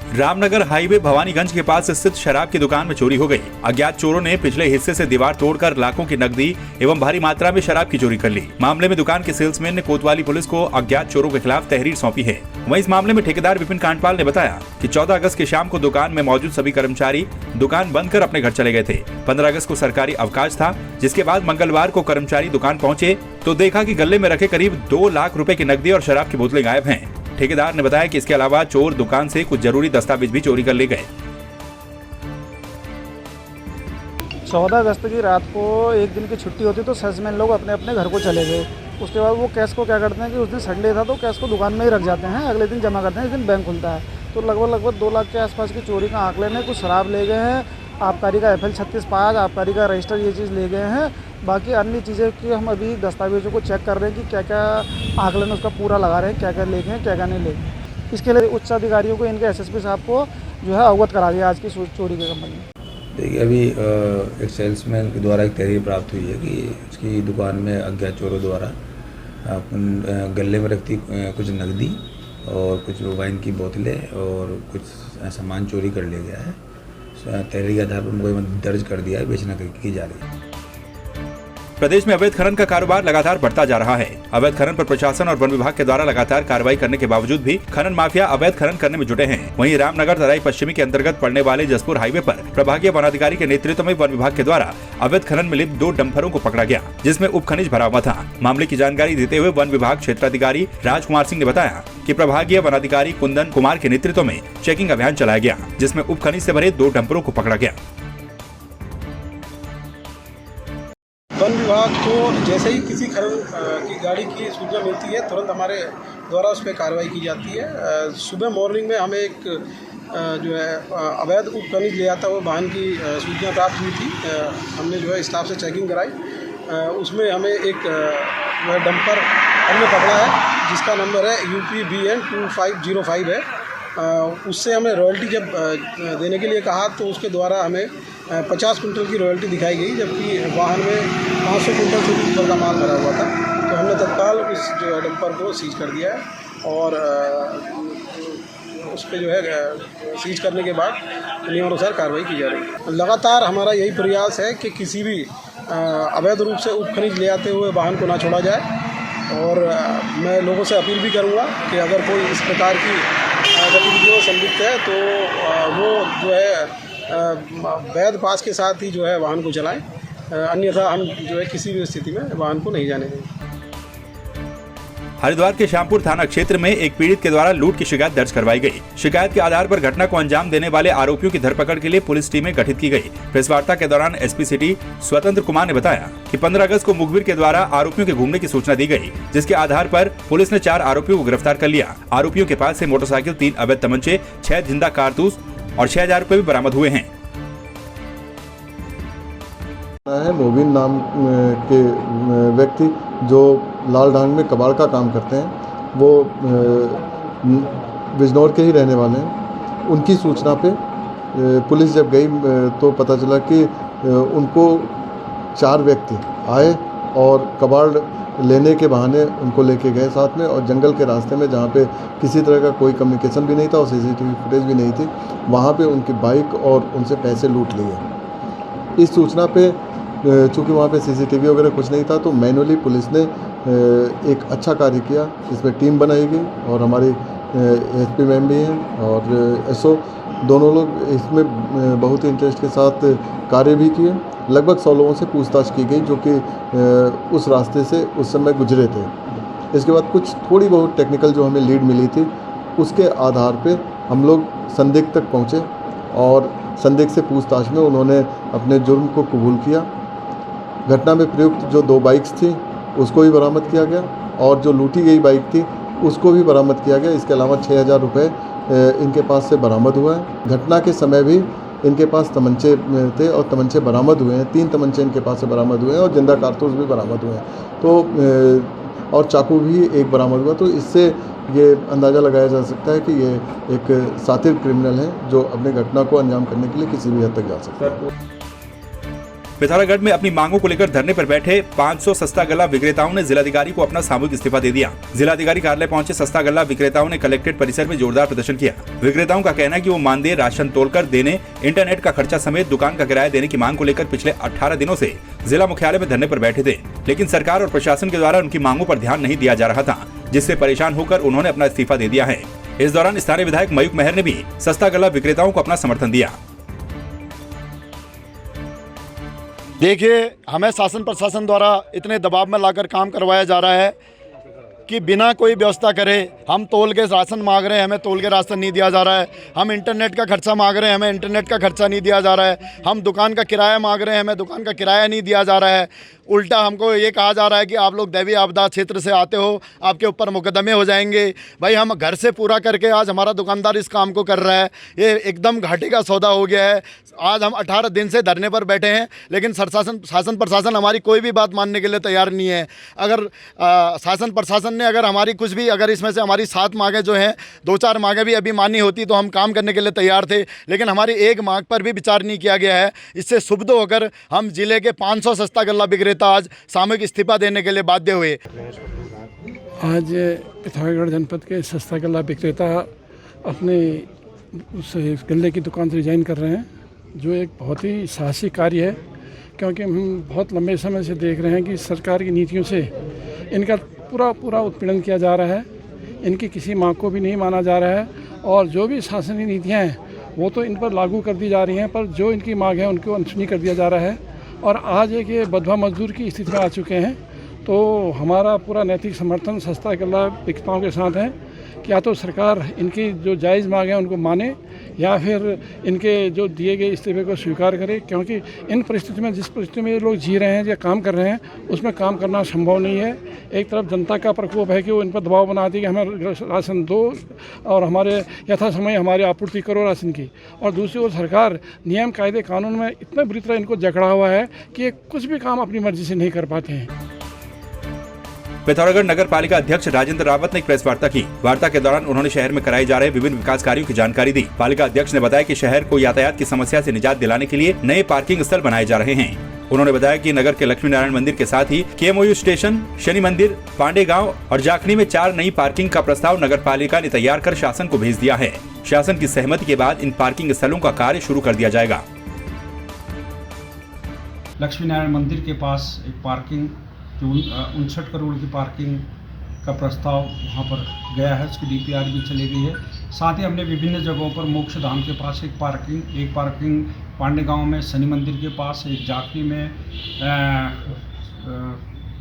Ramnagar highway Bhawaniganj के पास स्थित शराब की दुकान में चोरी हो गई। अज्ञात चोरों ने पिछले हिस्से से दीवार तोड़कर लाखों की नकदी एवं भारी मात्रा में शराब की चोरी कर ली। मामले में दुकान के सेल्समैन ने कोतवाली पुलिस को अज्ञात चोरों के खिलाफ तहरीर सौंपी है। वहीं इस मामले में ठेकेदार विपिन कांडपाल ने बताया कि 14 अगस्त की शाम को दुकान में मौजूद सभी कर्मचारी दुकान बंद कर अपने घर चले गए थे। 15 अगस्त को सरकारी अवकाश था, जिसके बाद मंगलवार को कर्मचारी दुकान पहुंचे तो देखा कि गले में रखे करीब 2 लाख रुपए की नकदी और शराब की बोतलें गायब हैं। ठेकेदार ने बताया कि इसके अलावा चोर दुकान से कुछ जरूरी दस्तावेज भी चोरी कर ले गए। 14 अगस्त की रात को एक दिन की छुट्टी होती तो सेल्समैन लोग अपने अपने घर को चले गए। उसके बाद वो कैश को क्या करते हैं कि उस दिन संडे था तो कैश को दुकान में ही रख जाते हैं, अगले दिन जमा करते हैं, इस दिन बैंक खुलता है। तो लगभग 2 लाख के आसपास की चोरी का आंकलन है। कुछ शराब ले गए हैं, आबकारी का FL 36/5, आबकारी का रजिस्टर, ये चीज़ ले गए हैं। बाकी अन्य चीज़ें की हम अभी दस्तावेजों को चेक कर रहे हैं कि क्या क्या आकलन उसका पूरा लगा रहे हैं, क्या क्या ले गए हैं, क्या क्या नहीं ले गए। इसके लिए उच्च अधिकारियों को, इनके SSP साहब को जो है अवगत करा दिया आज की चोरी के कंपनी में। देखिए, अभी एक सेल्समैन के द्वारा एक तहरीर प्राप्त हुई है कि उसकी दुकान में अज्ञात चोरों द्वारा गले में रखती कुछ नकदी और कुछ वाइन की बोतलें और कुछ सामान चोरी कर लिया गया है। तहरीर के आधार पर उनको दर्ज कर दिया है, बेचना की जा रही है। प्रदेश में अवैध खनन का कारोबार लगातार बढ़ता जा रहा है। अवैध खनन पर प्रशासन और वन विभाग के द्वारा लगातार कार्रवाई करने के बावजूद भी खनन माफिया अवैध खनन करने में जुटे हैं। वहीं रामनगर तराई पश्चिमी के अंतर्गत पड़ने वाले जसपुर हाईवे पर प्रभागीय वनाधिकारी के नेतृत्व में वन विभाग के द्वारा अवैध खनन में लिप्त 2 डंपरों को पकड़ा गया, जिसमें उप खनिज भरा हुआ था। मामले की जानकारी देते हुए वन विभाग क्षेत्राधिकारी राजकुमार सिंह ने बताया कि प्रभागीय वनाधिकारी कुंदन कुमार के नेतृत्व में चेकिंग अभियान चलाया गया, जिसमें उप खनिज से भरे 2 डंपरों को पकड़ा गया। वन विभाग को जैसे ही किसी खनन की गाड़ी की सूचना मिलती है, तुरंत हमारे द्वारा उस पर कार्रवाई की जाती है। सुबह मॉर्निंग में हमें एक जो है अवैध उपखनिज ले आता हुआ वाहन की सूचना प्राप्त हुई थी। हमने जो है स्टाफ से चेकिंग कराई। उसमें हमें एक जो है डंपर हमने पकड़ा है, जिसका नंबर है UP-BN 2505 है। उससे हमें रॉयल्टी जब देने के लिए कहा तो उसके द्वारा हमें 50 कुंटल की रॉयल्टी दिखाई गई, जबकि वाहन में 500 कुंटल से भी ऊपर का माल भरा हुआ था। तो हमने तत्काल उस जो डंपर को सीज कर दिया है और उस पर जो है सीज करने के बाद नियमानुसार कार्रवाई की जा रही है। लगातार हमारा यही प्रयास है कि किसी भी अवैध रूप से उपखनिज ले आते हुए वाहन को ना छोड़ा जाए। और मैं लोगों से अपील भी करूँगा कि अगर कोई इस प्रकार की गतिविधियों से संलिप्त है तो वो जो है वैध पास के साथ ही जो है वाहन को चलाएं, अन्यथा हम जो है किसी भी स्थिति में वाहन को नहीं जाने देंगे। हरिद्वार के श्यामपुर थाना क्षेत्र में एक पीड़ित के द्वारा लूट की शिकायत दर्ज करवाई गई। शिकायत के आधार पर घटना को अंजाम देने वाले आरोपियों की धरपकड़ के लिए पुलिस टीमें गठित की गई। प्रेस वार्ता के दौरान SP सिटी स्वतंत्र कुमार ने बताया कि 15 अगस्त को मुखबिर के द्वारा आरोपियों के घूमने की सूचना दी गई, जिसके आधार पर पुलिस ने 4 आरोपियों को गिरफ्तार कर लिया। आरोपियों के पास से मोटरसाइकिल, 3 अवैध तमंचे, 6 जिंदा कारतूस और 6000 रुपए भी बरामद हुए हैं। मोबिन नाम के व्यक्ति जो लाल डांग में कबाड़ का काम करते हैं, वो बिजनौर के ही रहने वाले हैं। उनकी सूचना पे पुलिस जब गई तो पता चला कि उनको 4 व्यक्ति आए और कबाड़ लेने के बहाने उनको लेके गए साथ में, और जंगल के रास्ते में जहाँ पे किसी तरह का कोई कम्युनिकेशन भी नहीं था और CCTV फुटेज भी नहीं थी, वहाँ पे उनकी बाइक और उनसे पैसे लूट लिए। इस सूचना पे चूँकि वहाँ पे CCTV वगैरह कुछ नहीं था तो मैनुअली पुलिस ने एक अच्छा कार्य किया। इसमें टीम बनाई गई और हमारी SP मैम भी हैं और SO, दोनों लोग इसमें बहुत ही इंटरेस्ट के साथ कार्य भी किए। लगभग 100 लोगों से पूछताछ की गई जो कि उस रास्ते से उस समय गुजरे थे। इसके बाद कुछ थोड़ी बहुत टेक्निकल जो हमें लीड मिली थी, उसके आधार पे हम लोग संदिग्ध तक पहुँचे और संदिग्ध से पूछताछ में उन्होंने अपने जुर्म को कबूल किया। घटना में प्रयुक्त जो 2 बाइक्स थी उसको भी बरामद किया गया और जो लूटी गई बाइक थी उसको भी बरामद किया गया। इसके अलावा 6000 रुपये इनके पास से बरामद हुआ है। घटना के समय भी इनके पास तमंचे थे और तमंचे बरामद हुए हैं। 3 तमंचे इनके पास से बरामद हुए हैं और जिंदा कारतूस भी बरामद हुए हैं। तो और चाकू भी एक बरामद हुआ। तो इससे ये अंदाज़ा लगाया जा सकता है कि ये एक सातिर क्रिमिनल है जो अपने घटना को अंजाम करने के लिए किसी भी हद तक जा सकता है। पिथौरागढ़ में अपनी मांगों को लेकर धरने पर बैठे 500 सस्ता गल्ला विक्रेताओं ने जिलाधिकारी को अपना सामूहिक इस्तीफा दे दिया। जिलाधिकारी कार्यालय पहुंचे सस्ता गल्ला विक्रेताओं ने कलेक्ट्रेट परिसर में जोरदार प्रदर्शन किया। विक्रेताओं का कहना है कि वो मानदेय, राशन तोलकर देने, इंटरनेट का खर्चा समेत दुकान का किराया देने की मांग को लेकर पिछले 18 दिनों से जिला मुख्यालय में धरने पर बैठे थे, लेकिन सरकार और प्रशासन के द्वारा उनकी मांगों पर ध्यान नहीं दिया जा रहा था, जिससे परेशान होकर उन्होंने अपना इस्तीफा दे दिया है। इस दौरान स्थानीय विधायक मयूख मेहर ने भी सस्ता गल्ला विक्रेताओं को अपना समर्थन दिया। देखिए, हमें शासन प्रशासन द्वारा इतने दबाव में लाकर काम करवाया जा रहा है कि बिना कोई व्यवस्था करे हम तोल के राशन मांग रहे हैं, हमें तोल के राशन नहीं दिया जा रहा है। हम इंटरनेट का खर्चा मांग रहे हैं, हमें इंटरनेट का खर्चा नहीं दिया जा रहा है। हम दुकान का किराया मांग रहे हैं, हमें दुकान का किराया नहीं दिया जा रहा है। उल्टा हमको ये कहा जा रहा है कि आप लोग दैवीय आपदा क्षेत्र से आते हो, आपके ऊपर मुकदमे हो जाएंगे। भाई, हम घर से पूरा करके आज हमारा दुकानदार इस काम को कर रहा है। ये एकदम घाटे का सौदा हो गया है। आज हम 18 दिन से धरने पर बैठे हैं, लेकिन शासन प्रशासन हमारी कोई भी बात मानने के लिए तैयार नहीं है। अगर शासन प्रशासन ने अगर हमारी कुछ भी, अगर इसमें से हमारी 7 मांगें जो हैं, 2-4 मांगें भी अभी मानी होती तो हम काम करने के लिए तैयार थे, लेकिन हमारी एक मांग पर भी विचार नहीं किया गया है। इससे क्षुब्ध होकर हम जिले के 500 सस्ता गल्ला विक्रेता आज सामूहिक इस्तीफा देने के लिए बाध्य हुए। आज पिथौरागढ़ जनपद के सस्ता गल्ला विक्रेता अपने उस गल्ले की दुकान से रिजाइन कर रहे हैं, जो एक बहुत ही साहसी कार्य है, क्योंकि हम बहुत लंबे समय से देख रहे हैं कि सरकार की नीतियों से इनका पूरा उत्पीड़न किया जा रहा है। इनकी किसी मांग को भी नहीं माना जा रहा है, और जो भी शासकीय नीतियाँ हैं वो तो इन पर लागू कर दी जा रही हैं, पर जो इनकी मांग है उनको अनसुनी कर दिया जा रहा है। और आज एक ये बंधुआ मजदूर की स्थिति में आ चुके हैं, तो हमारा पूरा नैतिक समर्थन सस्ता गल्ला विक्रेताओं के साथ है कि या तो सरकार इनकी जो जायज़ मांग है उनको माने, या फिर इनके जो दिए गए इस्तीफे को स्वीकार करे, क्योंकि इन परिस्थिति में, जिस परिस्थिति में ये लोग जी रहे हैं या काम कर रहे हैं, उसमें काम करना संभव नहीं है। एक तरफ जनता का प्रकोप है कि वो इन पर दबाव बनाती है कि हमें राशन दो और हमारे यथा समय हमारी आपूर्ति करो राशन की, और दूसरी ओर सरकार नियम कायदे कानून में इतना बुरी तरह इनको जकड़ा हुआ है कि ये कुछ भी काम अपनी मर्जी से नहीं कर पाते हैं। पिथौरागढ़ नगर पालिका अध्यक्ष राजेंद्र रावत ने एक प्रेस वार्ता की। वार्ता के दौरान उन्होंने शहर में कराए जा रहे विभिन्न विकास कार्यों की जानकारी दी। पालिका अध्यक्ष ने बताया कि शहर को यातायात की समस्या से निजात दिलाने के लिए नए पार्किंग स्थल बनाए जा रहे हैं। उन्होंने बताया कि नगर के लक्ष्मी नारायण मंदिर के साथ ही KMOU स्टेशन, शनि मंदिर, पांडे गांव और जाखनी में 4 नई पार्किंग का प्रस्ताव नगर पालिका ने तैयार कर शासन को भेज दिया है। शासन की सहमति के बाद इन पार्किंग स्थलों का कार्य शुरू कर दिया जाएगा। लक्ष्मी नारायण मंदिर के पास एक पार्किंग, जो 59 करोड़ की पार्किंग का प्रस्ताव वहाँ पर गया है, उसकी DPR भी चली गई है। साथ ही हमने विभिन्न जगहों पर मोक्ष धाम के पास एक पार्किंग पांडे गांव में, शनि मंदिर के पास, एक जाखनी में,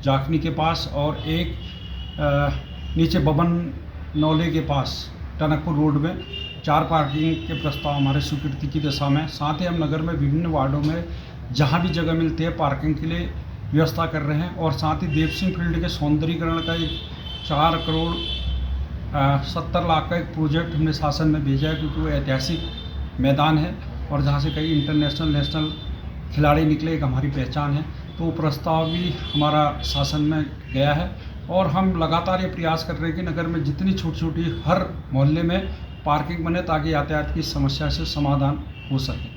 जाखनी के पास, और एक नीचे बबन नौले के पास टनकपुर रोड में 4 पार्किंग के प्रस्ताव हमारे स्वीकृति की दशा में। साथ ही हम नगर में विभिन्न वार्डों में जहाँ भी जगह मिलती है पार्किंग के लिए व्यवस्था कर रहे हैं। और साथ ही देव सिंह फील्ड के सौंदर्यीकरण का एक 4 करोड़ 70 लाख का एक प्रोजेक्ट हमने शासन में भेजा है, क्योंकि वो ऐतिहासिक मैदान है और जहाँ से कई इंटरनेशनल नेशनल खिलाड़ी निकले, एक हमारी पहचान है। तो वो प्रस्ताव भी हमारा शासन में गया है, और हम लगातार ये प्रयास कर रहे हैं कि नगर में जितनी छोटी छोटी हर मोहल्ले में पार्किंग बने, ताकि यातायात की समस्या से समाधान हो सके।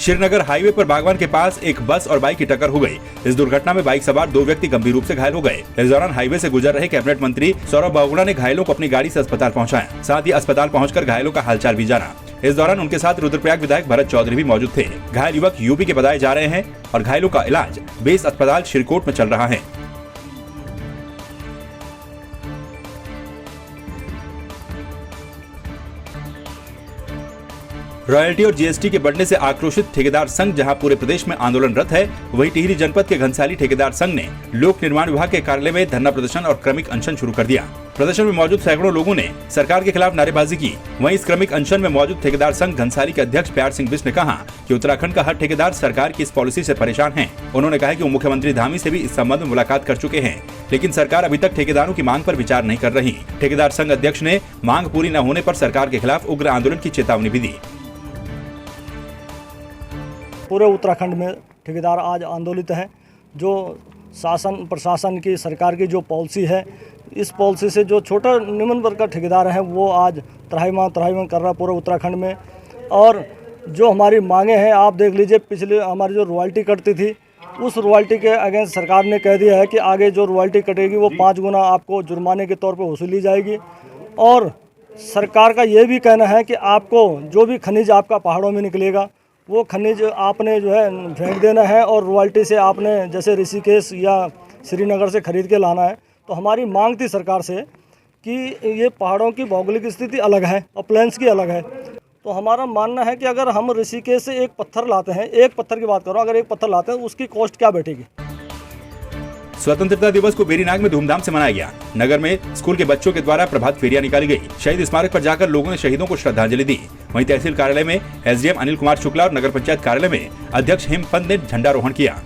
श्रीनगर हाईवे पर बागवान के पास एक बस और बाइक की टक्कर हो गई। इस दुर्घटना में बाइक सवार 2 व्यक्ति गंभीर रूप से घायल हो गए। इस दौरान हाईवे से गुजर रहे कैबिनेट मंत्री सौरभ बहुगुणा ने घायलों को अपनी गाड़ी से अस्पताल पहुंचाया। साथ ही अस्पताल पहुंचकर घायलों का हालचाल भी जाना। इस दौरान उनके साथ रुद्रप्रयाग विधायक भरत चौधरी भी मौजूद थे। घायल युवक यूपी के बताए जा रहे हैं और घायलों का इलाज बेस अस्पताल श्रीकोट में चल रहा है। रॉयल्टी और GST के बढ़ने से आक्रोशित ठेकेदार संघ जहां पूरे प्रदेश में आंदोलनरत है, वहीं टिहरी जनपद के घनसाली ठेकेदार संघ ने लोक निर्माण विभाग के कार्यालय में धरना प्रदर्शन और क्रमिक अनशन शुरू कर दिया। प्रदर्शन में मौजूद सैकड़ों लोगों ने सरकार के खिलाफ नारेबाजी की। वहीं इस क्रमिक अनशन में मौजूद ठेकेदार संघ घनसाली के अध्यक्ष प्यार सिंह बिष्ट ने कहा कि उत्तराखंड का हर ठेकेदार सरकार की इस पॉलिसी से परेशान है। उन्होंने कहा कि वो मुख्यमंत्री धामी से भी इस संबंध में मुलाकात कर चुके हैं, लेकिन सरकार अभी तक ठेकेदारों की मांग पर विचार नहीं कर रही। ठेकेदार संघ अध्यक्ष ने मांग पूरी न होने पर सरकार के खिलाफ उग्र आंदोलन की चेतावनी भी दी। पूरे उत्तराखंड में ठेकेदार आज आंदोलित हैं। जो शासन प्रशासन की सरकार की जो पॉलिसी है, इस पॉलिसी से जो छोटा निम्न वर्ग का ठेकेदार है वो आज त्राहिमाम कर रहा है पूरे उत्तराखंड में। और जो हमारी मांगे हैं, आप देख लीजिए, पिछले हमारी जो रॉयल्टी कटती थी उस रॉयल्टी के अगेंस्ट सरकार ने कह दिया है कि आगे जो रॉयल्टी कटेगी वो 5 गुना आपको जुर्माने के तौर पर वसूली जाएगी। और सरकार का ये भी कहना है कि आपको जो भी खनिज आपका पहाड़ों में निकलेगा वो खनिज आपने जो है फेंक देना है और रॉयल्टी से आपने जैसे ऋषिकेश या श्रीनगर से ख़रीद के लाना है। तो हमारी मांग थी सरकार से कि ये पहाड़ों की भौगोलिक स्थिति अलग है और प्लेन्स की अलग है, तो हमारा मानना है कि अगर हम ऋषिकेश से एक पत्थर लाते हैं, एक पत्थर की बात करो, अगर एक पत्थर लाते हैं उसकी कॉस्ट क्या बैठेगी। स्वतंत्रता दिवस को बेरीनाग में धूमधाम से मनाया गया। नगर में स्कूल के बच्चों के द्वारा प्रभात फेरियां निकाली गई। शहीद स्मारक पर जाकर लोगों ने शहीदों को श्रद्धांजलि दी। वहीं तहसील कार्यालय में एसडीएम अनिल कुमार शुक्ला और नगर पंचायत कार्यालय में अध्यक्ष हेमपंत ने झंडारोहण किया।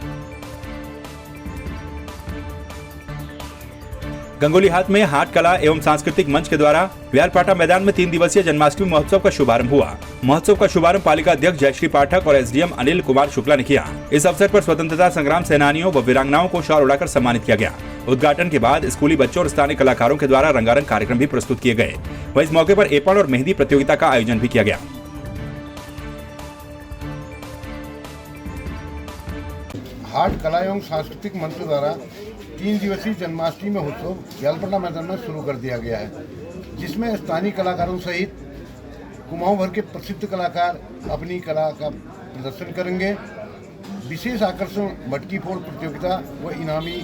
गंगोली हाट में हाट कला एवं सांस्कृतिक मंच के द्वारा व्यालपाटा मैदान में 3 दिवसीय जन्माष्टमी महोत्सव का शुभारंभ हुआ। महोत्सव का शुभारंभ पालिका अध्यक्ष जयश्री पाठक और एसडीएम अनिल कुमार शुक्ला ने किया। इस अवसर पर स्वतंत्रता संग्राम सेनानियों व वीरांगनाओं को शाल उड़ाकर सम्मानित किया गया। उद्घाटन के बाद स्कूली बच्चों और स्थानीय कलाकारों के द्वारा रंगारंग कार्यक्रम भी प्रस्तुत किए गए। वहीं इस मौके पर एपण और मेहंदी प्रतियोगिता का आयोजन भी किया गया। हाट कला एवं सांस्कृतिक मंच द्वारा 3 दिवसीय जन्माष्टमी महोत्सव व्यालपाटा मैदान में शुरू कर दिया गया है, जिसमें स्थानीय कलाकारों सहित कुमाऊं भर के प्रसिद्ध कलाकार अपनी कला का प्रदर्शन करेंगे। विशेष आकर्षण मटकी फोड़ प्रतियोगिता व इनामी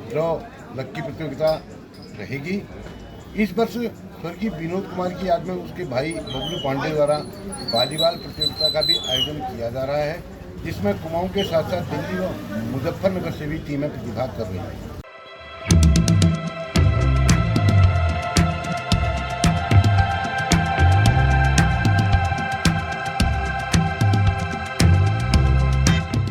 ड्रॉ लक्की प्रतियोगिता रहेगी। इस वर्ष स्वर्गीय विनोद कुमार की याद में उसके भाई बबलू पांडे द्वारा वॉलीबॉल प्रतियोगिता का भी आयोजन किया जा रहा है, जिसमें कुमाऊं के साथ साथ दिल्ली व मुजफ्फरनगर से भी टीमें प्रतिभाग कर रही हैं।